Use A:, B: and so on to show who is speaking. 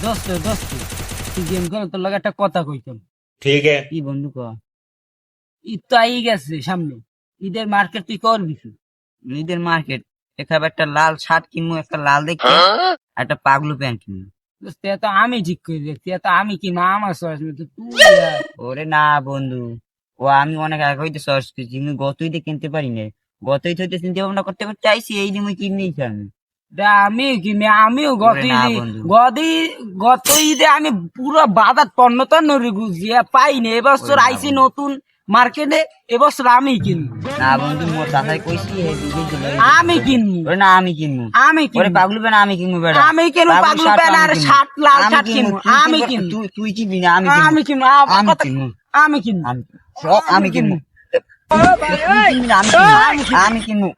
A: দোস্ত দোস্ত তুই গেম খেলে তোর লাগে একটা কথা কইতাম।
B: ठीक है।
A: কি বন্ধু ক? ঈদ তো আই গেছে সামনে, ঈদের মার্কেট তুই করবি কি?
C: ঈদের মার্কেট এখানে একটা লাল শার্ট কিনবো, একটা লাল দেখতে আর একটা পাগলু প্যান্ট কিনবো।
A: দোস্ত এ তো আমি ঠিক করে দেখছি, এ তো আমি কিনবো, আমার চয়েস না তো তুই আর।
C: ওরে না বন্ধু, ও আমি অনেক আগে হইতে সার্চ করছি, কিন্তু গত ঈদে কিনতে পারি না। গত ঈদ হইতে চিন্তা ভাবনা করতে করতে চাইছি, এই দিন কিনেই আমি।
A: আমিও কিনি, আমিও
C: ওরে না বন্ধু।
A: গত ঈদে আমি পুরো বাজার তন্ন তন্ন গুছিয়ে পাইনি, এবছর
C: ওরে না
A: আইছি
C: বন্ধু।
A: নতুন মার্কেটে, এবছর আমি কিনবো।
C: না বন্ধু, মোর চাচাই কইছি এই দিকে চলে গেছে।
A: আমি কিনবো,
C: ওরে না আমি কিনবো।
A: আমি
C: ওরে
A: কিনবো,
C: পাগলু প্যান্ট আমি কিনবো বেটা।
A: আমি কিনবো পাগলু
C: শার্ট
A: প্যান্ট
C: আমি
A: আর
C: কিনবো।
A: শার্ট, লাল
C: আমি
A: শার্ট
C: কিনবো,
A: কিনবো,
C: তুই
A: আমি
C: কিনবো,
A: কিনবো,
C: তুই কিনবি না, আমি
A: আমি
C: কিনবো।
A: কিনবো,
C: আমি কিনবো।
A: আমি কিনবো,
C: আমি আমি কিনবো। তুই কিনবি না, আমি কিনবো। আমি কিনবো।